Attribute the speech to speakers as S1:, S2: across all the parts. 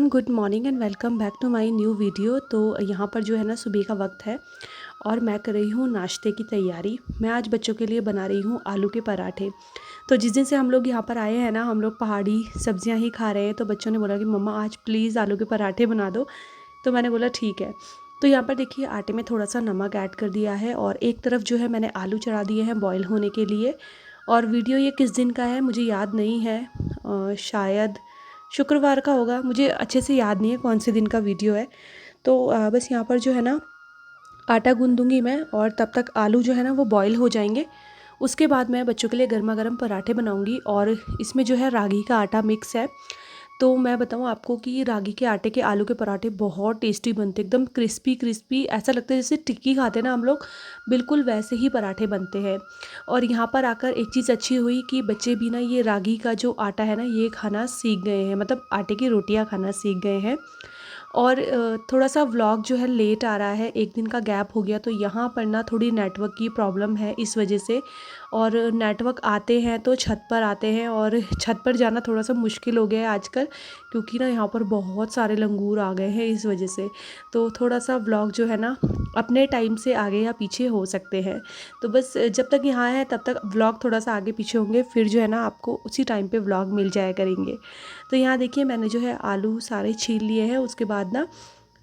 S1: Everyone, good morning and welcome back to my new video. तो यहाँ पर जो है ना सुबह का वक्त है और मैं कर रही हूँ नाश्ते की तैयारी। मैं आज बच्चों के लिए बना रही हूँ आलू के पराठे। तो जिस दिन से हम लोग यहाँ पर आए हैं ना, हम लोग पहाड़ी सब्जियाँ ही खा रहे हैं। तो बच्चों ने बोला कि मम्मा आज प्लीज़ आलू के पराठे बना दो। तो मैंने बोला ठीक है। तो यहाँ पर देखिए आटे में थोड़ा सा नमक ऐड कर दिया है और एक तरफ जो है मैंने आलू चढ़ा दिए हैं बॉयल होने के लिए। और वीडियो ये किस दिन का है मुझे याद नहीं है, शायद शुक्रवार का होगा, मुझे अच्छे से याद नहीं है कौन से दिन का वीडियो है। तो बस यहाँ पर जो है ना आटा गूंद दूँगी मैं और तब तक आलू जो है ना वो बॉईल हो जाएंगे। उसके बाद मैं बच्चों के लिए गर्मा गर्म पराठे बनाऊँगी और इसमें जो है रागी का आटा मिक्स है। तो मैं बताऊँ आपको कि रागी के आटे के आलू के पराठे बहुत टेस्टी बनते, एकदम क्रिस्पी क्रिस्पी, ऐसा लगता है जैसे टिक्की खाते हैं ना हम लोग, बिल्कुल वैसे ही पराठे बनते हैं। और यहाँ पर आकर एक चीज़ अच्छी हुई कि बच्चे भी ना ये रागी का जो आटा है ना ये खाना सीख गए हैं, मतलब आटे की रोटियाँ खाना सीख गए हैं। और थोड़ा सा व्लॉग जो है लेट आ रहा है, एक दिन का गैप हो गया। तो यहाँ पर ना थोड़ी नेटवर्क की प्रॉब्लम है इस वजह से। और नेटवर्क आते हैं तो छत पर आते हैं और छत पर जाना थोड़ा सा मुश्किल हो गया है आजकल, क्योंकि ना यहाँ पर बहुत सारे लंगूर आ गए हैं इस वजह से। तो थोड़ा सा व्लॉग जो है ना अपने टाइम से आगे या पीछे हो सकते हैं। तो बस जब तक यहाँ है तब तक व्लॉग थोड़ा सा आगे पीछे होंगे, फिर जो है ना आपको उसी टाइम पे व्लॉग मिल जाया करेंगे। तो यहाँ देखिए मैंने जो है आलू सारे छील लिए हैं। उसके बाद ना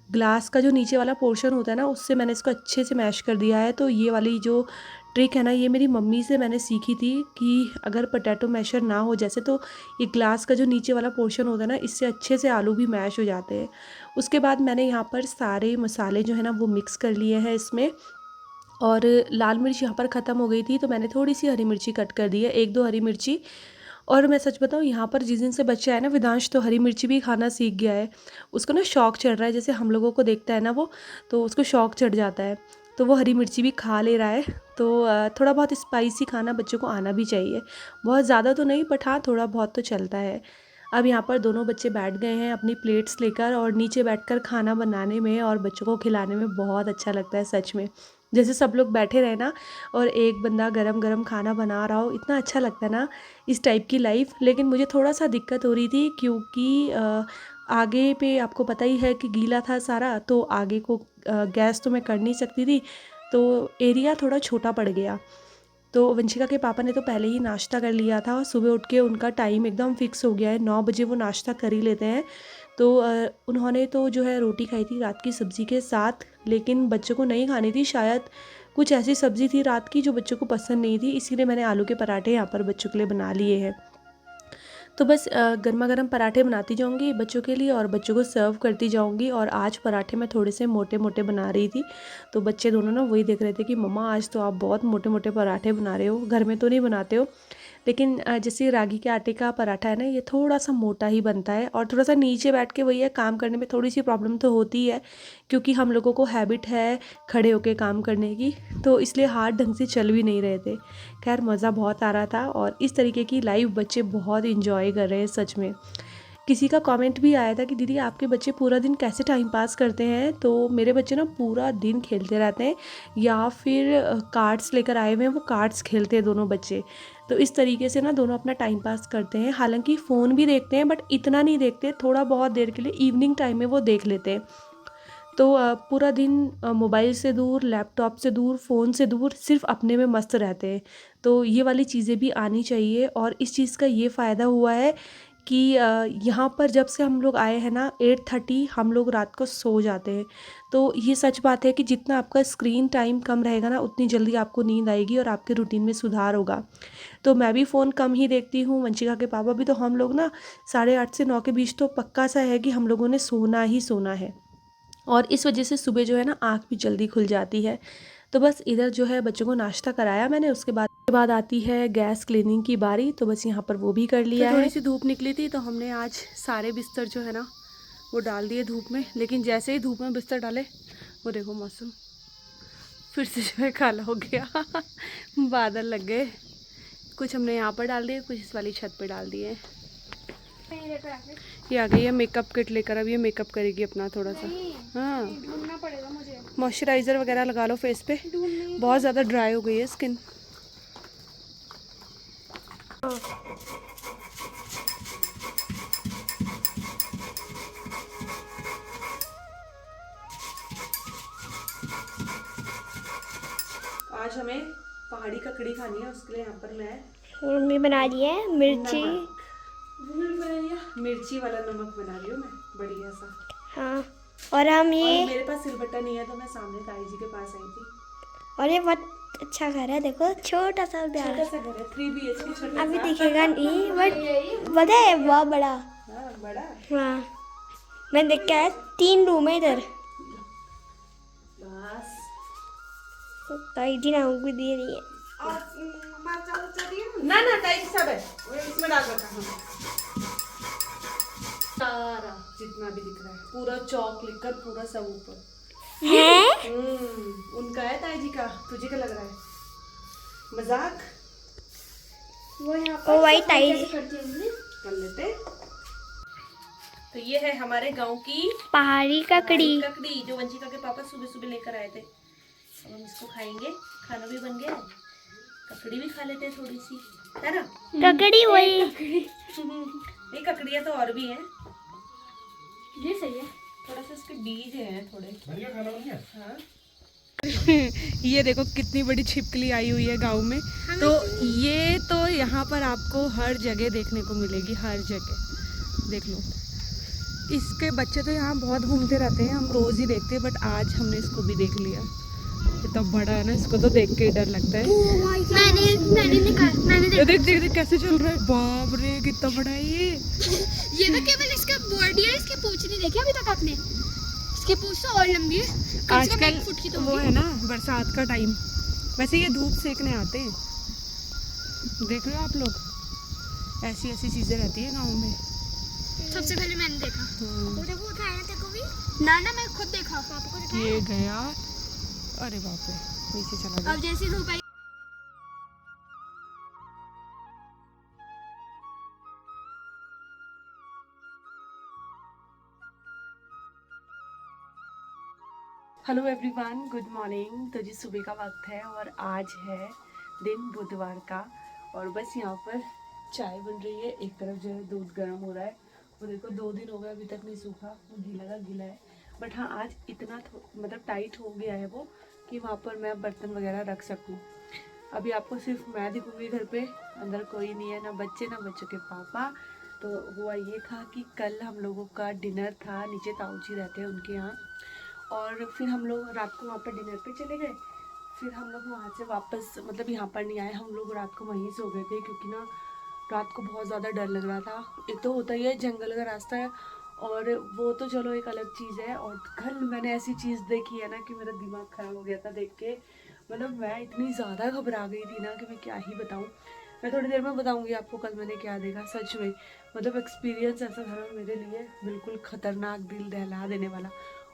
S1: ग्लास का जो नीचे वाला पोर्शन होता है ना उससे मैंने इसको अच्छे से मैश कर दिया है। तो ये वाली जो ट्रिक है ना ये मेरी मम्मी से मैंने सीखी थी कि अगर पोटैटो मैशर ना हो जैसे, तो ये ग्लास का जो नीचे वाला पोर्शन होता है ना इससे अच्छे से आलू भी मैश हो जाते हैं। उसके बाद मैंने यहाँ पर सारे मसाले जो है ना वो मिक्स कर लिए हैं इसमें। और लाल मिर्च यहाँ पर ख़त्म हो गई थी तो मैंने थोड़ी सी हरी मिर्ची कट कर दी है, एक दो हरी मिर्ची। और मैं सच बताऊँ यहाँ पर जिस दिन से बच्चा है ना विदांश, तो हरी मिर्ची भी खाना सीख गया है। उसको ना शौक चढ़ रहा है, जैसे हम लोगों को देखता है ना वो, तो उसको शौक चढ़ जाता है। तो वो हरी मिर्ची भी खा ले रहा है। तो थोड़ा बहुत स्पाइसी खाना बच्चों को आना भी चाहिए, बहुत ज़्यादा तो नहीं बट हाँ थोड़ा बहुत तो चलता है। अब यहाँ पर दोनों बच्चे बैठ गए हैं अपनी प्लेट्स लेकर, और नीचे बैठकर खाना बनाने में और बच्चों को खिलाने में बहुत अच्छा लगता है सच में। जैसे सब लोग बैठे रहे ना और एक बंदा गरम गरम खाना बना रहा हो, इतना अच्छा लगता है ना इस टाइप की लाइफ। लेकिन मुझे थोड़ा सा दिक्कत हो रही थी क्योंकि आगे पे आपको पता ही है कि गीला था सारा, तो आगे को गैस तो मैं कर नहीं सकती थी, तो एरिया थोड़ा छोटा पड़ गया। तो वंशिका के पापा ने तो पहले ही नाश्ता कर लिया था और सुबह उठ के उनका टाइम एकदम फिक्स हो गया है, 9 बजे वो नाश्ता कर ही लेते हैं। तो उन्होंने तो जो है रोटी खाई थी रात की सब्ज़ी के साथ, लेकिन बच्चों को नहीं खानी थी, शायद कुछ ऐसी सब्ज़ी थी रात की जो बच्चों को पसंद नहीं थी, इसीलिए मैंने आलू के पराठे यहाँ पर बच्चों के लिए बना लिए हैं। तो बस गर्मा गर्म पराठे बनाती जाऊँगी बच्चों के लिए और बच्चों को सर्व करती जाऊँगी। और आज पराठे मैं थोड़े से मोटे मोटे बना रही थी, तो बच्चे दोनों ना वही देख रहे थे कि मम्मा आज तो आप बहुत मोटे मोटे पराठे बना रहे हो, घर में तो नहीं बनाते हो। लेकिन जैसे रागी के आटे का पराठा है ना ये थोड़ा सा मोटा ही बनता है और थोड़ा सा नीचे बैठ के वही है, काम करने में थोड़ी सी प्रॉब्लम तो होती है, क्योंकि हम लोगों को हैबिट है खड़े होके काम करने की, तो इसलिए हाथ ढंग से चल भी नहीं रहे थे। खैर मज़ा बहुत आ रहा था और इस तरीके की लाइव बच्चे बहुत इंजॉय कर रहे हैं सच में। किसी का कमेंट भी आया था कि दीदी आपके बच्चे पूरा दिन कैसे टाइम पास करते हैं। तो मेरे बच्चे ना पूरा दिन खेलते रहते हैं या फिर कार्ड्स लेकर आए हुए हैं, वो कार्ड्स खेलते हैं दोनों बच्चे। तो इस तरीके से ना दोनों अपना टाइम पास करते हैं। हालांकि फ़ोन भी देखते हैं बट इतना नहीं देखते, थोड़ा बहुत देर के लिए इवनिंग टाइम में वो देख लेते हैं। तो पूरा दिन मोबाइल से दूर, लैपटॉप से दूर, फ़ोन से दूर, सिर्फ अपने में मस्त रहते हैं। तो ये वाली चीज़ें भी आनी चाहिए। और इस चीज़ का ये फ़ायदा हुआ है कि यहाँ पर जब से हम लोग आए हैं ना 8:30 हम लोग रात को सो जाते हैं। तो ये सच बात है कि जितना आपका स्क्रीन टाइम कम रहेगा ना उतनी जल्दी आपको नींद आएगी और आपके रूटीन में सुधार होगा। तो मैं भी फ़ोन कम ही देखती हूँ, वंशिका के पापा भी। तो हम लोग ना 8:30 से 9 के बीच तो पक्का सा है कि हम लोगों ने सोना ही सोना है, और इस वजह से सुबह जो है ना आँख भी जल्दी खुल जाती है। तो बस इधर जो है बच्चों को नाश्ता कराया मैंने, उसके बाद आती है गैस क्लीनिंग की बारी। तो बस यहाँ पर वो भी कर लिया है। थोड़ी सी धूप निकली थी तो हमने आज सारे बिस्तर जो है ना वो डाल दिए धूप में, लेकिन जैसे ही धूप में बिस्तर डाले वो देखो मौसम फिर से जो है काला हो गया बादल लग गए। कुछ हमने यहाँ पर डाल दिए, कुछ इस वाली छत पे डाल दिए। ये आ गई है मेकअप किट लेकर, अब ये मेकअप करेगी अपना थोड़ा सा। हाँ
S2: ढूंढना पड़ेगा मुझे,
S1: मॉइस्चराइज़र वगैरह लगा लो फेस पे, बहुत ज़्यादा ड्राई हो गई है स्किन। ककड़ी खानी है, उसके लिए यहाँ पर मैं
S2: मम्मी बना रही है मिर्ची।
S1: मिर्ची वाला नमक बना रही हूँ मैं, बढ़िया सा।
S2: हाँ, और हम ये
S1: और मेरे पास सिलबट्टा नहीं है तो मैं सामने ताई जी के पास आई थी।
S2: और ये बहुत अच्छा घर है, देखो छोटा सा प्यारा
S1: छोटा सा घर है, 3 BHK छोटा
S2: अभी
S1: सा।
S2: दिखेगा नहीं बट बड़ा है, बहुत बड़ा।
S1: हाँ बड़ा।
S2: हाँ, मैं देख के आया 3 रूम है इधर।
S1: बस
S2: ताई जी ना भी दे रही है।
S1: ना ना ताई सब है, वो इसमें डाल रखा है सारा जितना भी दिख रहा है, पूरा चौक लिखकर पूरा सब ऊपर
S2: है।
S1: उनका है ताई जी का, तुझे क्या लग रहा है मजाक? वो यहाँ पर
S2: वही ताई जी
S1: कर लेते। तो ये है हमारे गांव की
S2: पहाड़ी ककड़ी।
S1: ककड़ी जो वंशिका के पापा सुबह सुबह लेकर आए थे। अब हम इसको खाएंगे, खाना भी बन गया, ककड़ी भी खा लेते हैं थोड़ी सी, है ना?
S2: ककड़ी वही
S1: नहीं ककड़ियाँ तो और भी हैं, ये सही है। थोड़ा सा इसके बीज हैं थोड़े। बढ़िया खाना बन गया। हाँ ये देखो कितनी बड़ी छिपकली आई हुई है गांव में। तो ये तो यहाँ पर आपको हर जगह देखने को मिलेगी, हर जगह देख लो। इसके बच्चे तो यहाँ बहुत घूमते रहते हैं, हम रोज ही देखते हैं, बट आज हमने इसको भी देख लिया। इतना बड़ा है ना, इसको तो देख के डर लगता है। मैंने देख देख देख कैसे चल रहा है, बाप रे कितना बड़ा है ये
S3: तो केवल इसका बॉडी है, इसकी पूंछ नहीं देखी अभी तक आपने? इसकी पूंछ तो और लंबी है,
S1: आजकल
S3: फुट की तो
S1: वो है ना बरसात का टाइम, वैसे ये धूप सेकने आते हैं। देख रहे हो आप लोग, ऐसी ऐसी चीजें रहती है गाँव में।
S3: सबसे पहले मैंने देखा, वो देखो उठाया ना तेको भी ना मैं खुद देखा, पापा को दिखाया।
S1: ये गया, अरे बाप रे नीचे चला गया।
S3: अब जैसी धूप आई
S1: हेलो एवरीवन, गुड मॉर्निंग। तो जी सुबह का वक्त है और आज है दिन बुधवार का, और बस यहाँ पर चाय बन रही है। एक तरफ जो है दूध गर्म हो रहा है, वो देखो 2 दिन हो गए अभी तक नहीं सूखा, वो गीला का गीला है। बट हाँ आज इतना मतलब टाइट हो गया है वो कि वहाँ पर मैं बर्तन वगैरह रख सकूँ। अभी आपको सिर्फ मैं दिखूँगी घर पे, अंदर कोई नहीं है, ना बच्चे ना बच्चों के पापा। तो हुआ ये था कि कल हम लोगों का डिनर था, नीचे ताऊ जी रहते हैं उनके यहाँ, और फिर हम लोग रात को वहाँ पर डिनर पे चले गए। फिर हम लोग वहाँ से वापस मतलब यहाँ पर नहीं आए, हम लोग रात को वहीं सो गए थे, क्योंकि ना रात को बहुत ज़्यादा डर लग रहा था। एक तो होता ही है, जंगल का रास्ता है, और वो तो चलो एक अलग चीज़ है, और कल मैंने ऐसी चीज़ देखी है ना कि मेरा दिमाग ख़राब हो गया था देख के। मतलब मैं इतनी ज़्यादा घबरा गई थी ना कि मैं क्या ही बताऊँ। मैं थोड़ी देर में बताऊँगी आपको कल मैंने क्या देखा। सच में मतलब एक्सपीरियंस ऐसा था मेरे लिए, बिल्कुल ख़तरनाक, दिल दहला देने वाला।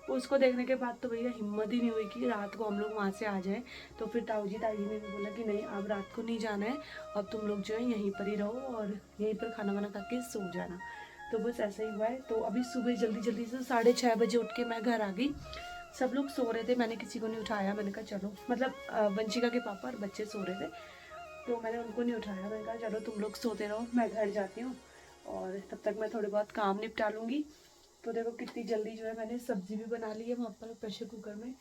S1: उसको देखने के बाद तो भैया हिम्मत ही नहीं हुई कि रात को हम लोग वहाँ से आ जाएं। तो फिर ताऊ जी ने भी बोला कि नहीं अब रात को नहीं जाना है, अब तुम लोग जो है यहीं पर ही रहो और यहीं पर खाना वाना खा के सो जाना। तो बस ऐसा ही हुआ है। तो अभी सुबह जल्दी जल्दी से 6:30 बजे उठ के मैं घर आ गई। सब लोग सो रहे थे, मैंने किसी को नहीं उठाया। मैंने कहा चलो, मतलब वंशिका के पापा और बच्चे सो रहे थे तो मैंने उनको नहीं उठाया। मैंने कहा चलो तुम लोग सोते रहो, मैं घर जाती हूँ और तब तक मैं थोड़े बहुत काम निपटा लूँगी। तो देखो कितनी जल्दी जो है मैंने सब्ज़ी भी बना ली है वहाँ पर प्रेशर कुकर में।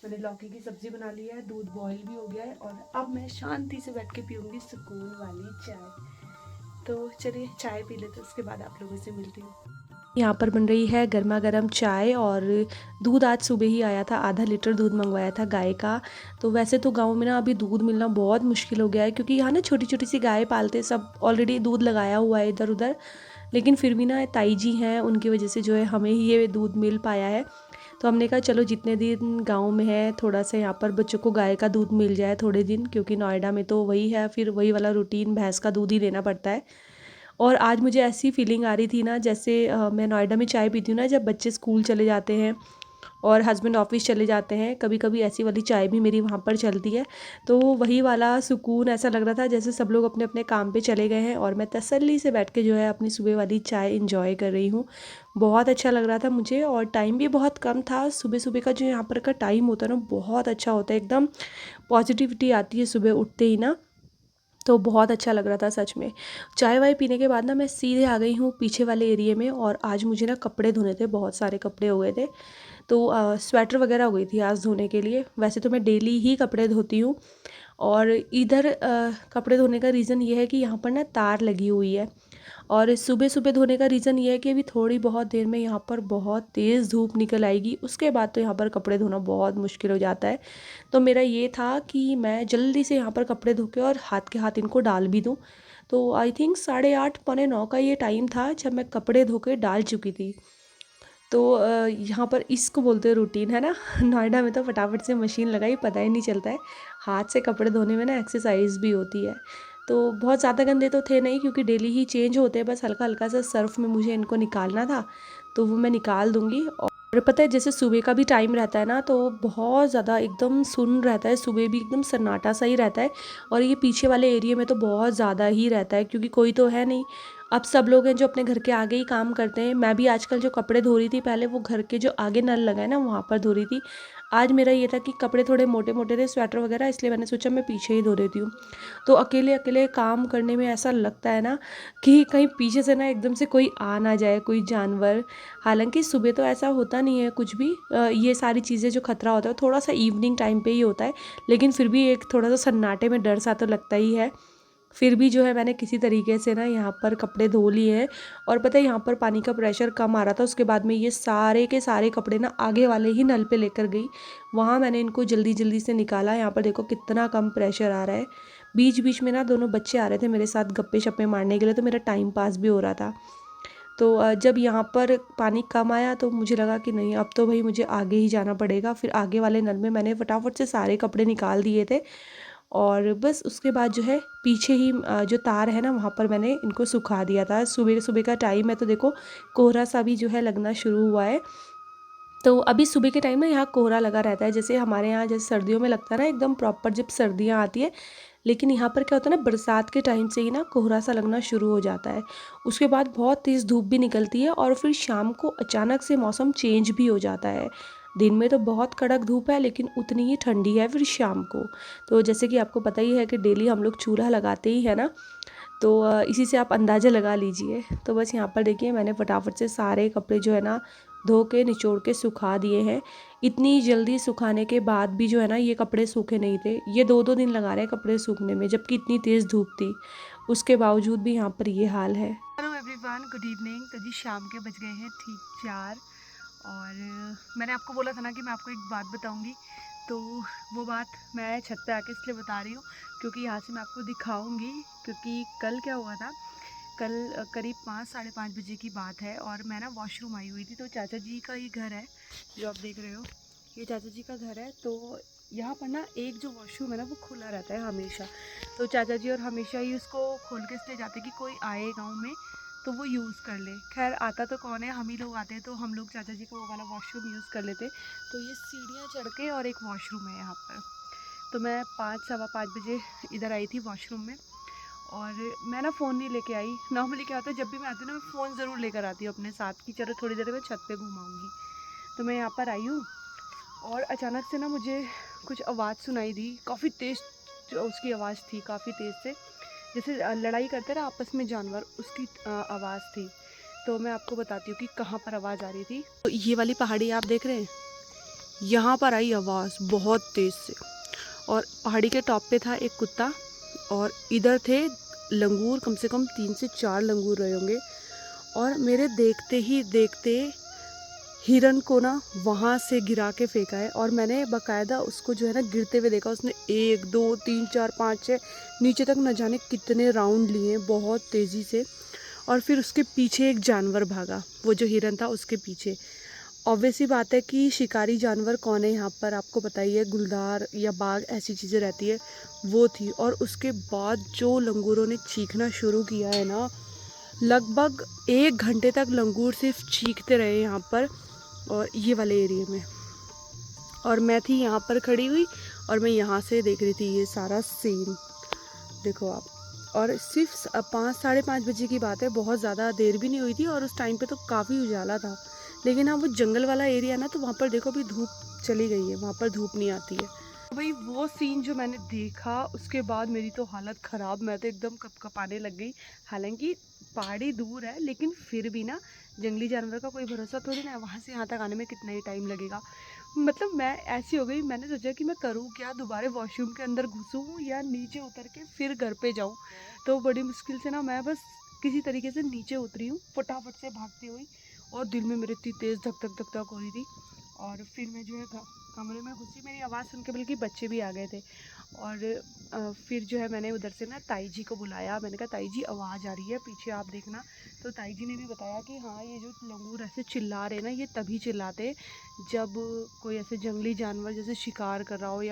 S1: मैंने लौकी की सब्ज़ी बना ली है, दूध बॉईल भी हो गया है, और अब मैं शांति से बैठ के पीऊँगी सुकून वाली चाय। तो चलिए चाय पी लेते, उसके बाद आप लोगों से मिलती हूँ। यहाँ पर बन रही है गर्मा गर्म चाय, और दूध आज सुबह ही आया था, आधा लीटर दूध मंगवाया था गाय का। तो वैसे तो गांव में ना अभी दूध मिलना बहुत मुश्किल हो गया है, क्योंकि यहाँ ना छोटी छोटी सी गाय पालते, सब ऑलरेडी दूध लगाया हुआ है इधर उधर। लेकिन फिर भी ना ताई जी हैं, उनकी वजह से जो है हमें ही ये दूध मिल पाया है। तो हमने कहा चलो जितने दिन गांव में है थोड़ा सा यहाँ पर बच्चों को गाय का दूध मिल जाए थोड़े दिन, क्योंकि नोएडा में तो वही है, फिर वही वाला रूटीन, भैंस का दूध ही देना पड़ता है। और आज मुझे ऐसी फीलिंग आ रही थी ना, जैसे मैं नोएडा में चाय पीती हूँ ना जब बच्चे स्कूल चले जाते हैं और हस्बैंड ऑफिस चले जाते हैं, कभी कभी ऐसी वाली चाय भी मेरी वहाँ पर चलती है। तो वही वाला सुकून, ऐसा लग रहा था जैसे सब लोग अपने अपने काम पे चले गए हैं और मैं तसल्ली से बैठ के जो है अपनी सुबह वाली चाय इंजॉय कर रही हूँ। बहुत अच्छा लग रहा था मुझे, और टाइम भी बहुत कम था। सुबह सुबह का जो यहाँ पर का टाइम होता है ना बहुत अच्छा होता है, एकदम पॉजिटिविटी आती है सुबह उठते ही ना। तो बहुत अच्छा लग रहा था सच में। चाय वाय पीने के बाद ना मैं सीधे आ गई हूँ पीछे वाले एरिया में, और आज मुझे ना कपड़े धोने थे, बहुत सारे कपड़े हो गए थे। तो स्वेटर वगैरह हो गई थी आज धोने के लिए। वैसे तो मैं डेली ही कपड़े धोती हूँ, और इधर कपड़े धोने का रीज़न ये है कि यहाँ पर ना तार लगी हुई है, और सुबह सुबह धोने का रीज़न ये है कि अभी थोड़ी बहुत देर में यहाँ पर बहुत तेज़ धूप निकल आएगी, उसके बाद तो यहाँ पर कपड़े धोना बहुत मुश्किल हो जाता है। तो मेरा ये था कि मैं जल्दी से यहाँ पर कपड़े धो के और हाथ के हाथ इनको डाल भी दूँ। तो आई थिंक 8:30 पौने 9 का ये टाइम था जब मैं कपड़े धो के डाल चुकी थी। तो यहाँ पर इसको बोलते हैं रूटीन, है ना। नोएडा में तो फटाफट से मशीन लगाई, पता ही नहीं चलता है। हाथ से कपड़े धोने में ना एक्सरसाइज भी होती है। तो बहुत ज़्यादा गंदे तो थे नहीं, क्योंकि डेली ही चेंज होते हैं, बस हल्का हल्का सा सर्फ में मुझे इनको निकालना था, तो वो मैं निकाल दूँगी। और पता है जैसे सुबह का भी टाइम रहता है ना, तो बहुत ज़्यादा एकदम सुन रहता है, सुबह भी एकदम सन्नाटा सा ही रहता है, और ये पीछे वाले एरिया में तो बहुत ज़्यादा ही रहता है, क्योंकि कोई तो है नहीं। अब सब लोग हैं जो अपने घर के आगे ही काम करते हैं। मैं भी आजकल जो कपड़े धो रही थी, पहले वो घर के जो आगे नल लगा है ना, वहाँ पर धो रही थी। आज मेरा ये था कि कपड़े थोड़े मोटे मोटे थे, स्वेटर वगैरह, इसलिए मैंने सोचा मैं पीछे ही धो देती हूँ। तो अकेले अकेले काम करने में ऐसा लगता है ना कि कहीं पीछे से ना एकदम से कोई आ ना जाए, कोई जानवर। हालांकि सुबह तो ऐसा होता नहीं है कुछ भी, ये सारी चीज़ें जो खतरा होता है थोड़ा सा इवनिंग टाइम पे ही होता है, लेकिन फिर भी एक थोड़ा सा सन्नाटे में डर सा तो लगता ही है। फिर भी जो है मैंने किसी तरीके से ना यहाँ पर कपड़े धो लिए हैं। और पता है यहाँ पर पानी का प्रेशर कम आ रहा था, उसके बाद में ये सारे के सारे कपड़े ना आगे वाले ही नल पे लेकर गई, वहाँ मैंने इनको जल्दी जल्दी से निकाला। यहाँ पर देखो कितना कम प्रेशर आ रहा है। बीच बीच में ना दोनों बच्चे आ रहे थे मेरे साथ गप्पे शप्पे मारने के लिए, तो मेरा टाइम पास भी हो रहा था। तो जब यहाँ पर पानी कम आया तो मुझे लगा कि नहीं, अब तो भाई मुझे आगे ही जाना पड़ेगा। फिर आगे वाले नल में मैंने फटाफट से सारे कपड़े निकाल दिए थे, और बस उसके बाद जो है पीछे ही जो तार है ना, वहाँ पर मैंने इनको सुखा दिया था। सुबह सुबह का टाइम है, तो देखो कोहरा सा भी जो है लगना शुरू हुआ है। तो अभी सुबह के टाइम में यहाँ कोहरा लगा रहता है, जैसे हमारे यहाँ जैसे सर्दियों में लगता है ना एकदम प्रॉपर जब सर्दियाँ आती है, लेकिन यहाँ पर क्या होता है ना, बरसात के टाइम से ही ना कोहरा सा लगना शुरू हो जाता है। उसके बाद बहुत तेज़ धूप भी निकलती है, और फिर शाम को अचानक से मौसम चेंज भी हो जाता है। दिन में तो बहुत कड़क धूप है, लेकिन उतनी ही ठंडी है फिर शाम को। तो जैसे कि आपको पता ही है कि डेली हम लोग चूल्हा लगाते ही है ना, तो इसी से आप अंदाज़ा लगा लीजिए। तो बस यहाँ पर देखिए मैंने फटाफट से सारे कपड़े जो है ना धो के निचोड़ के सुखा दिए हैं। इतनी जल्दी सुखाने के बाद भी जो है ना ये कपड़े सूखे नहीं थे, ये 2-2 दिन लगा रहे हैं कपड़े सूखने में, जबकि इतनी तेज़ धूप थी। उसके बावजूद भी यहाँ पर ये हाल है। Hello everyone, good evening. तो जी शाम के बज गए हैं ठीक 4, और मैंने आपको बोला था ना कि मैं आपको एक बात बताऊंगी, तो वो बात मैं छत पे आके इसलिए बता रही हूँ क्योंकि यहाँ से मैं आपको दिखाऊंगी। क्योंकि कल क्या हुआ था, कल करीब 5-5:30 बजे की बात है, और मैं ना वॉशरूम आई हुई थी। तो चाचा जी का ये घर है जो आप देख रहे हो, ये चाचा जी का घर है। तो यहाँ पर ना एक जो वॉशरूम है ना वो खुला रहता है हमेशा, तो चाचा जी और हमेशा ही उसको खोल के इसलिए जाते कि कोई आए गाँव में तो वो यूज़ कर ले। खैर आता तो कौन है, हम ही लोग आते हैं, तो हम लोग चाचा जी का वो वाला वॉशरूम यूज़ कर लेते। तो ये सीढ़ियाँ चढ़ के और एक वॉशरूम है यहाँ पर। तो मैं 5-5:15 बजे इधर आई थी वॉशरूम में, और मैं ना फ़ोन नहीं लेके आई। नॉर्मली क्या होता है, जब भी मैं आती हूँ ना मैं फ़ोन ज़रूर लेकर आती हूँ अपने साथ कि चलो थोड़ी देर में छत पे घुमाऊँगी। तो मैं यहाँ पर आई हूँ, और अचानक से ना मुझे कुछ आवाज़ सुनाई दी, काफ़ी तेज़ जो उसकी आवाज़ थी, काफ़ी तेज़ से, जैसे लड़ाई करते ना आपस में जानवर, उसकी आवाज़ थी। तो मैं आपको बताती हूँ कि कहाँ पर आवाज़ आ रही थी। तो ये वाली पहाड़ी आप देख रहे हैं, यहाँ पर आई आवाज़ बहुत तेज़ से, और पहाड़ी के टॉप पे था एक कुत्ता, और इधर थे लंगूर, कम से कम 3 से 4 लंगूर रहे होंगे। और मेरे देखते ही देखते हिरन को ना वहाँ से गिरा के फेंका है, और मैंने बाकायदा उसको जो है ना गिरते हुए देखा। उसने 1 2 3 4 5 6 नीचे तक न जाने कितने राउंड लिए बहुत तेज़ी से, और फिर उसके पीछे एक जानवर भागा, वो जो हिरन था उसके पीछे। ऑब्वियस ही बात है कि शिकारी जानवर कौन है यहाँ पर, आपको पता ही है, गुलदार या बाघ ऐसी चीज़ें रहती है, वो थी। और उसके बाद जो लंगूरों ने चीखना शुरू किया है ना, लगभग 1 घंटे तक लंगूर सिर्फ चीखते रहे यहाँ पर, और ये वाले एरिया में। और मैं थी यहाँ पर खड़ी हुई, और मैं यहाँ से देख रही थी ये सारा सीन, देखो आप। और सिर्फ 5-5:30 बजे की बात है, बहुत ज़्यादा देर भी नहीं हुई थी, और उस टाइम पे तो काफ़ी उजाला था। लेकिन हाँ वो जंगल वाला एरिया ना, तो वहाँ पर देखो अभी धूप चली गई है, वहाँ पर धूप नहीं आती है। भाई वो सीन जो मैंने देखा, उसके बाद मेरी तो हालत ख़राब, मैं तो एकदम कपकपाने लग गई। हालांकि पहाड़ी दूर है, लेकिन फिर भी ना जंगली जानवर का कोई भरोसा थोड़ी ना है, वहाँ से यहाँ तक आने में कितना ही टाइम लगेगा। मतलब मैं ऐसी हो गई, मैंने सोचा कि मैं करूँ क्या, दोबारा वॉशरूम के अंदर घुसूँ या नीचे उतर के फिर घर पे जाऊँ। तो बड़ी मुश्किल से ना मैं बस किसी तरीके से नीचे उतरी हूँ फटाफट से भागती हुई, और दिल में मेरे इतनी तेज़ धक धक धक धक हो रही थी। और फिर मैं जो है कमरे में घुसी, मेरी आवाज़ सुन के बल्कि बच्चे भी आ गए थे। और फिर जो है मैंने उधर से ना ताई जी को बुलाया, मैंने कहा ताई जी आवाज़ आ रही है पीछे, आप देखना। तो ताई जी ने भी बताया कि हाँ ये जो लंगूर ऐसे चिल्ला रहे ना, ये तभी चिल्लाते जब कोई ऐसे जंगली जानवर जैसे शिकार कर रहा हो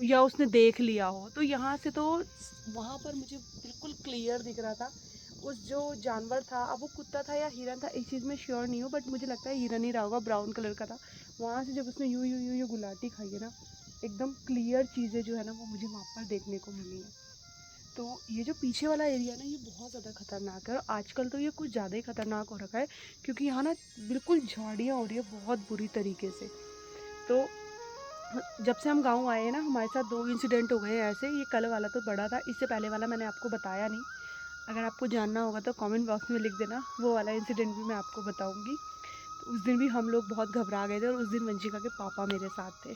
S1: या उसने देख लिया हो। तो यहाँ से तो वहाँ पर मुझे बिल्कुल क्लियर दिख रहा था उस जो जानवर था, अब वो कुत्ता था या हिरन था इस चीज़ में श्योर नहीं हूँ, बट मुझे लगता है हिरन ही रहा होगा, ब्राउन कलर का था। वहाँ से जब उसने यूँ यूँ यूँ यूँ गुलाटी खाई है ना, एकदम क्लियर चीज़ें जो है ना वो मुझे वहाँ पर देखने को मिली हैं। तो ये जो पीछे वाला एरिया है ना, ये बहुत ज़्यादा खतरनाक है, और आजकल तो ये कुछ ज़्यादा ही खतरनाक हो रखा है, क्योंकि यहाँ ना बिल्कुल झाड़ियाँ हो रही है बहुत बुरी तरीके से। तो जब से हम गाँव आए हैं ना, हमारे साथ 2 इंसिडेंट हो गए हैं ऐसे। ये कल वाला तो बड़ा था, इससे पहले वाला मैंने आपको बताया नहीं। अगर आपको जानना होगा तो कमेंट बॉक्स में लिख देना, वो वाला इंसिडेंट भी मैं आपको बताऊँगी। तो उस दिन भी हम लोग बहुत घबरा गए थे, और उस दिन वंशिका के पापा मेरे साथ थे।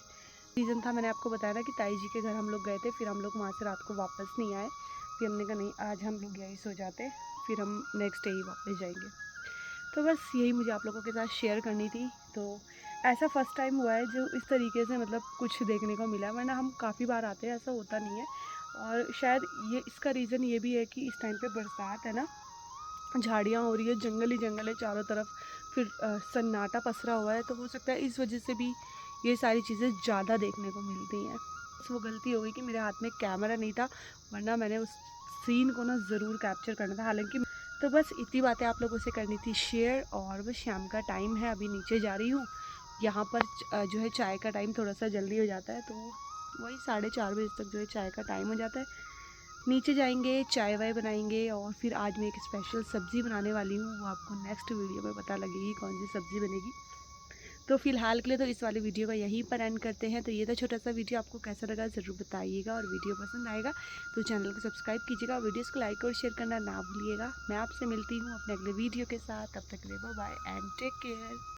S1: रीज़न था, मैंने आपको बताया ना कि ताई जी के घर हम लोग गए थे, फिर हम लोग वहाँ से रात को वापस नहीं आए। फिर हमने कहा नहीं, आज हम लोग यहीं सो जाते, फिर हम नेक्स्ट डे ही वापस जाएंगे। तो बस यही मुझे आप लोगों के साथ शेयर करनी थी। तो ऐसा फ़र्स्ट टाइम हुआ है जो इस तरीके से मतलब कुछ देखने को मिला है, वरना हम काफ़ी बार आते हैं, ऐसा होता नहीं है। और शायद ये इसका रीज़न ये भी है कि इस टाइम पे बरसात है ना, झाड़ियाँ हो रही है, जंगल ही जंगल है चारों तरफ, फिर सन्नाटा पसरा हुआ है, तो हो सकता है इस वजह से भी ये सारी चीज़ें ज़्यादा देखने को मिलती हैं। बस वो गलती हो गई कि मेरे हाथ में कैमरा नहीं था, वरना मैंने उस सीन को ना ज़रूर कैप्चर करना था। हालांकि तो बस इतनी बातें आप लोगों से करनी थी शेयर। और बस शाम का टाइम है, अभी नीचे जा रही हूँ। यहाँ पर जो है चाय का टाइम थोड़ा सा जल्दी हो जाता है, तो वही 4:30 बजे तक जो है चाय का टाइम हो जाता है। नीचे जाएंगे, चाय वाय बनाएंगे, और फिर आज मैं एक स्पेशल सब्ज़ी बनाने वाली हूँ, वो आपको नेक्स्ट वीडियो में पता लगेगी कौन सी सब्ज़ी बनेगी। तो फ़िलहाल के लिए तो इस वाली वीडियो को यहीं पर एंड करते हैं। तो ये था छोटा सा वीडियो, आपको कैसा लगा ज़रूर बताइएगा, और वीडियो पसंद आएगा तो चैनल को सब्सक्राइब कीजिएगा, वीडियोज़ को लाइक और शेयर करना ना भूलिएगा। मैं आपसे मिलती हूँ अपने अगले वीडियो के साथ, तब तक के लिए bye bye and take care.